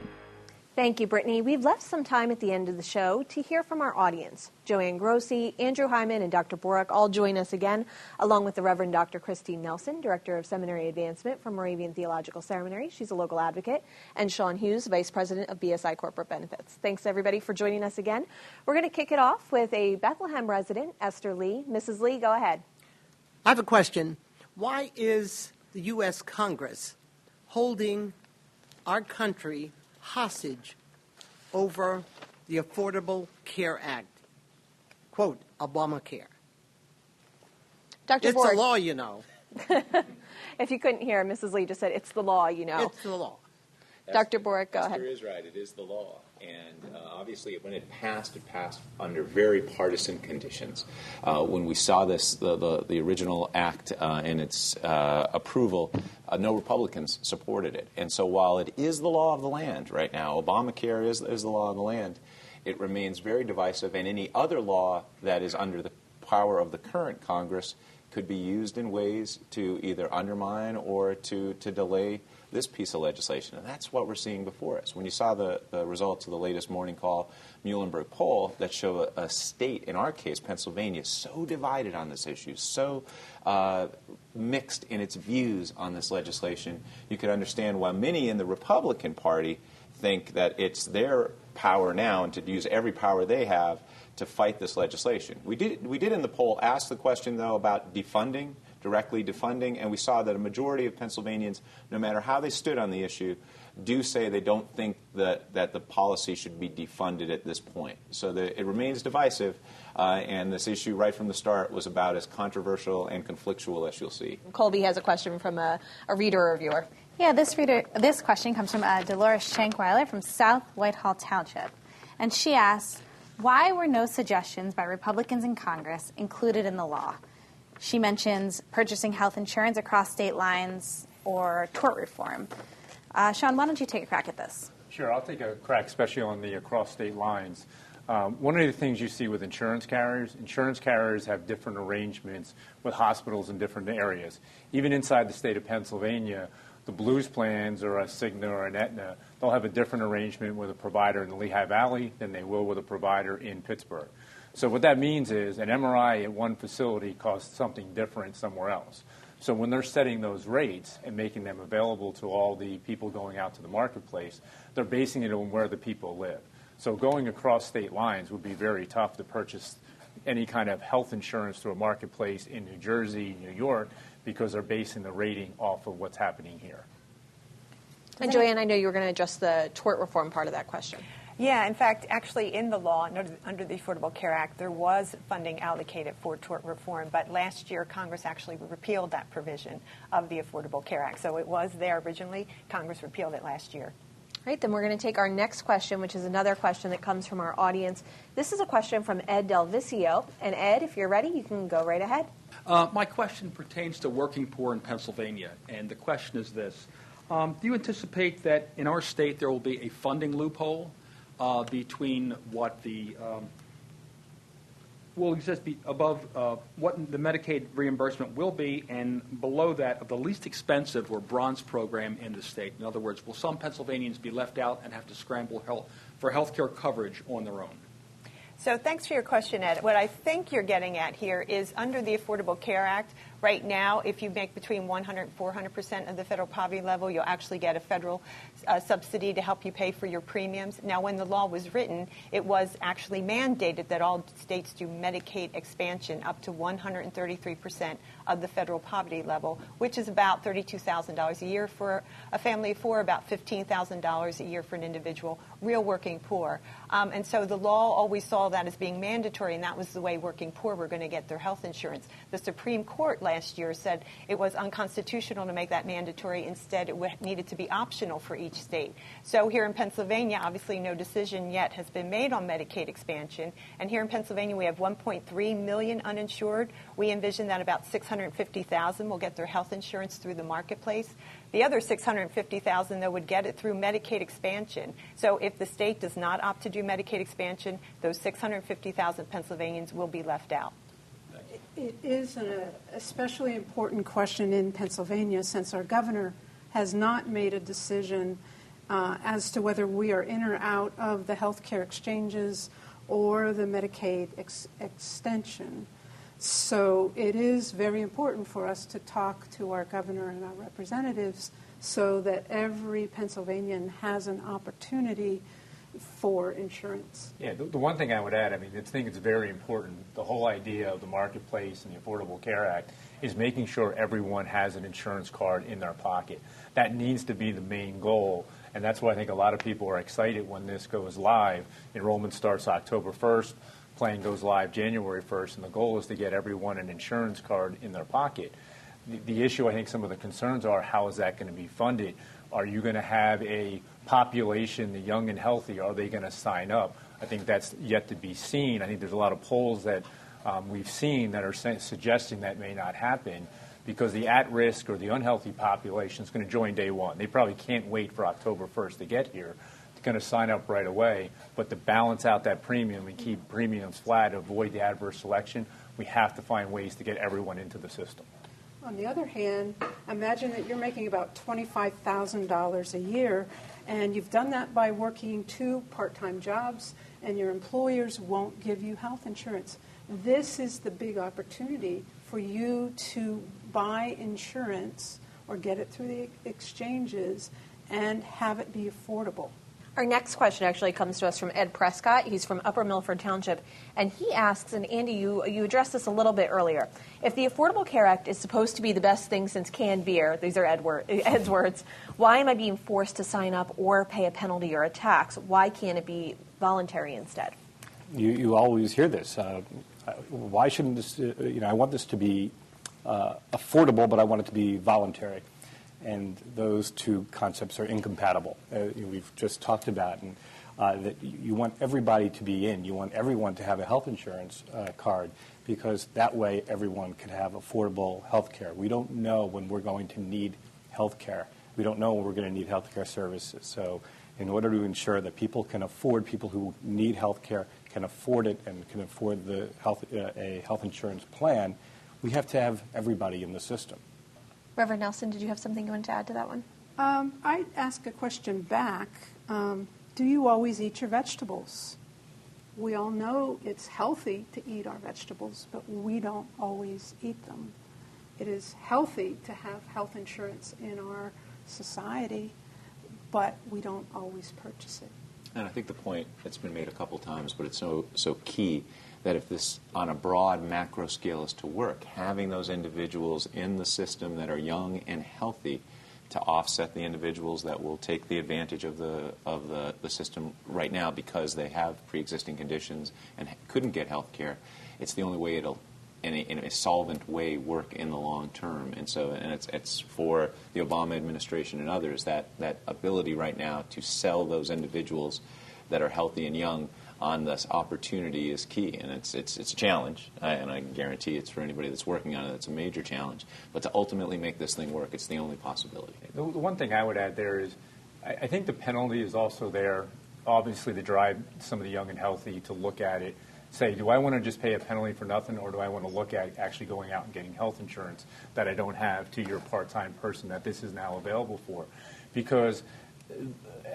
Thank you, Brittany. We've left some time at the end of the show to hear from our audience. Joanne Grossi, Andrew Hyman, and Dr. Borak all join us again, along with the Reverend Dr. Christine Nelson, Director of Seminary Advancement from Moravian Theological Seminary. She's a local advocate. And Sean Hughes, Vice President of BSI Corporate Benefits. Thanks, everybody, for joining us again. We're going to kick it off with a Bethlehem resident, Esther Lee. Mrs. Lee, go ahead. I have a question. Why is the U.S. Congress holding our country hostage over the Affordable Care Act, quote, Obamacare? Dr. It's Borak, a law, you know. If you couldn't hear, Mrs. Lee just said it's the law, you know. It's the law. Dr. Borak, go ahead. Esther is right. It is the law. And obviously, when it passed under very partisan conditions. When we saw this, the original act and its approval, no Republicans supported it. And so while it is the law of the land right now, Obamacare is the law of the land, it remains very divisive. And any other law that is under the power of the current Congress could be used in ways to either undermine or to delay this piece of legislation. And that's what we're seeing before us. When you saw the results of the latest Morning Call Muhlenberg poll that show a state, in our case, Pennsylvania, so divided on this issue, so mixed in its views on this legislation, you could understand why many in the Republican Party think that it's their power now and to use every power they have to fight this legislation. We did in the poll ask the question, though, about defunding, directly defunding, and we saw that a majority of Pennsylvanians, no matter how they stood on the issue, do say they don't think that the policy should be defunded at this point. So it remains divisive, and this issue right from the start was about as controversial and conflictual as you'll see. Colby has a question from a reader or viewer. Yeah, this question comes from Dolores Shankweiler from South Whitehall Township. And she asks, why were no suggestions by Republicans in Congress included in the law? She mentions purchasing health insurance across state lines or tort reform. Sean, why don't you take a crack at this? Sure, I'll take a crack, especially on the across state lines. One of the things you see with insurance carriers have different arrangements with hospitals in different areas. Even inside the state of Pennsylvania, the Blues plans or a Cigna or an Aetna, they'll have a different arrangement with a provider in the Lehigh Valley than they will with a provider in Pittsburgh. So what that means is an MRI at one facility costs something different somewhere else. So when they're setting those rates and making them available to all the people going out to the marketplace, they're basing it on where the people live. So going across state lines would be very tough to purchase any kind of health insurance through a marketplace in New Jersey, New York, because they're basing the rating off of what's happening here. And Joanne, I know you were going to address the tort reform part of that question. Yeah, in fact, actually in the law, under the Affordable Care Act, there was funding allocated for tort reform, but last year Congress actually repealed that provision of the Affordable Care Act. So it was there originally. Congress repealed it last year. All right, then we're going to take our next question, which is another question that comes from our audience. This is a question from Ed Del Vicio. And Ed, if you're ready, you can go right ahead. My question pertains to working poor in Pennsylvania, and the question is this. Do you anticipate that in our state there will be a funding loophole between what will exist above what the Medicaid reimbursement will be and below that of the least expensive or bronze program in the state? In other words, will some Pennsylvanians be left out and have to scramble for health care coverage on their own? So thanks for your question, Ed. What I think you're getting at here is under the Affordable Care Act, right now, if you make between 100% and 400% of the federal poverty level, you'll actually get a federal subsidy to help you pay for your premiums. Now, when the law was written, it was actually mandated that all states do Medicaid expansion up to 133% of the federal poverty level, which is about $32,000 a year for a family of four, about $15,000 a year for an individual, real working poor. And so the law always saw that as being mandatory, and that was the way working poor were going to get their health insurance. The Supreme Court last year said it was unconstitutional to make that mandatory. Instead, it needed to be optional for each state. So here in Pennsylvania, obviously no decision yet has been made on Medicaid expansion. And here in Pennsylvania, we have 1.3 million uninsured. We envision that about 650,000 will get their health insurance through the marketplace. The other 650,000, though, would get it through Medicaid expansion. So if the state does not opt to do Medicaid expansion, those 650,000 Pennsylvanians will be left out. It is an especially important question in Pennsylvania since our governor has not made a decision as to whether we are in or out of the health care exchanges or the Medicaid extension. So it is very important for us to talk to our governor and our representatives so that every Pennsylvanian has an opportunity for insurance. Yeah, the one thing I would add, I think it's very important. The whole idea of the marketplace and the Affordable Care Act is making sure everyone has an insurance card in their pocket. That needs to be the main goal, and that's why I think a lot of people are excited when this goes live. Enrollment starts October 1st, plan goes live January 1st, and the goal is to get everyone an insurance card in their pocket. The issue, I think some of the concerns are, how is that going to be funded? Are you going to have a population, the young and healthy, are they going to sign up? I think that's yet to be seen. I think there's a lot of polls that we've seen that are suggesting that may not happen because the at-risk or the unhealthy population is going to join day one. They probably can't wait for October 1st to get here. They're going to sign up right away. But to balance out that premium and keep premiums flat, avoid the adverse selection, we have to find ways to get everyone into the system. On the other hand, imagine that you're making about $25,000 a year, and you've done that by working 2 part-time jobs, and your employers won't give you health insurance. This is the big opportunity for you to buy insurance or get it through the exchanges and have it be affordable. Our next question actually comes to us from Ed Prescott. He's from Upper Milford Township. And he asks, and Andy, you addressed this a little bit earlier, if the Affordable Care Act is supposed to be the best thing since canned beer, these are Ed's words, why am I being forced to sign up or pay a penalty or a tax? Why can't it be voluntary instead? You always hear this. Why shouldn't this, I want this to be affordable, but I want it to be voluntary. And those two concepts are incompatible. We've just talked about that you want everybody to be in. You want everyone to have a health insurance card, because that way everyone can have affordable health care. We don't know when we're going to need health care. We don't know when we're going to need health care services. So in order to ensure that people who need health care can afford it and can afford a health insurance plan, we have to have everybody in the system. Reverend Nelson, did you have something you wanted to add to that one? I'd ask a question back. Do you always eat your vegetables? We all know it's healthy to eat our vegetables, but we don't always eat them. It is healthy to have health insurance in our society, but we don't always purchase it. And I think the point that's been made a couple times, but it's so key, that if this on a broad macro scale is to work, having those individuals in the system that are young and healthy to offset the individuals that will take the advantage of the system right now because they have pre-existing conditions and couldn't get health care, it's the only way it'll in a solvent way work in the long term. And it's for the Obama administration and others that ability right now to sell those individuals that are healthy and young on this opportunity is key, and it's a challenge, and I guarantee it's for anybody that's working on it, it's a major challenge. But to ultimately make this thing work, it's the only possibility. The one thing I would add there is I think the penalty is also there, obviously, to drive some of the young and healthy to look at it, say, do I want to just pay a penalty for nothing, or do I want to look at actually going out and getting health insurance that I don't have to your part-time person that this is now available for? Because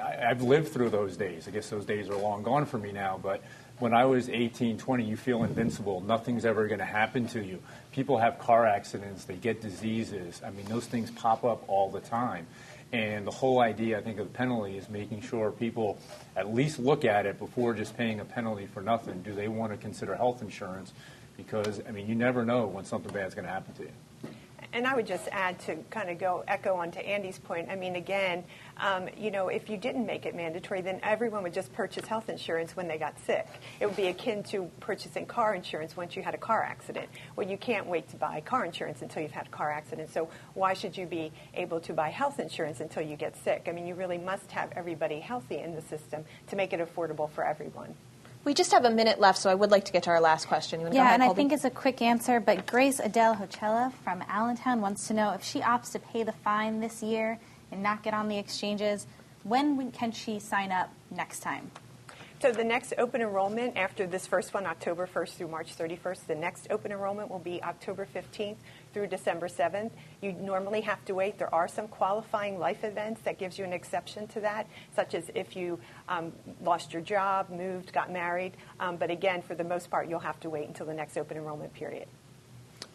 I've lived through those days. I guess those days are long gone for me now, but when I was 18, 20, you feel invincible. Nothing's ever going to happen to you. People have car accidents. They get diseases. I mean, those things pop up all the time. And the whole idea, I think, of the penalty is making sure people at least look at it before just paying a penalty for nothing. Do they want to consider health insurance? Because, I mean, you never know when something bad's going to happen to you. And I would just add to kind of echo onto Andy's point. I mean, again, if you didn't make it mandatory, then everyone would just purchase health insurance when they got sick. It would be akin to purchasing car insurance once you had a car accident. Well, you can't wait to buy car insurance until you've had a car accident. So why should you be able to buy health insurance until you get sick? I mean, you really must have everybody healthy in the system to make it affordable for everyone. We just have a minute left, so I would like to get to our last question. You want to go ahead, and Colby? I think it's a quick answer, but Grace Adele Hochella from Allentown wants to know if she opts to pay the fine this year and not get on the exchanges, when can she sign up next time? So the next open enrollment after this first one, October 1st through March 31st, the next open enrollment will be October 15th through December 7th. You normally have to wait. There are some qualifying life events that gives you an exception to that, such as if you lost your job, moved, got married. But again, for the most part, you'll have to wait until the next open enrollment period.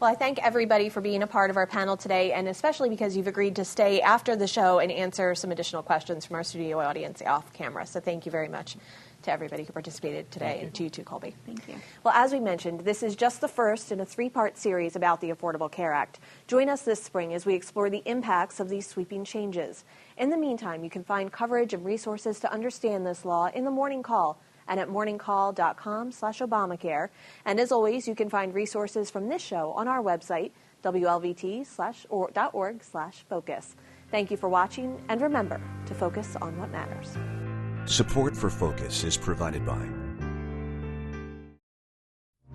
Well, I thank everybody for being a part of our panel today, and especially because you've agreed to stay after the show and answer some additional questions from our studio audience off camera. So thank you very much to everybody who participated today, and to you too, Colby. Thank you. Well, as we mentioned, this is just the first in a 3-part series about the Affordable Care Act. Join us this spring as we explore the impacts of these sweeping changes. In the meantime, you can find coverage and resources to understand this law in the Morning Call and at morningcall.com/Obamacare. And as always, you can find resources from this show on our website, WLVT.org/focus. Thank you for watching, and remember to focus on what matters. Support for Focus is provided by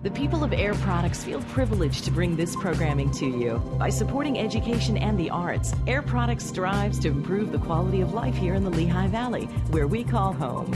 the people of Air Products feel privileged to bring this programming to you. By supporting education and the arts, Air Products strives to improve the quality of life here in the Lehigh Valley, where we call home.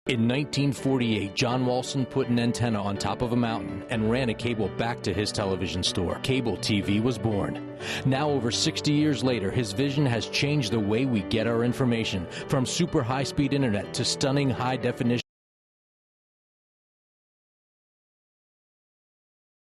In 1948, John Walson put an antenna on top of a mountain and ran a cable back to his television store. Cable TV was born. Now, over 60 years later, his vision has changed the way we get our information, from super high-speed internet to stunning high-definition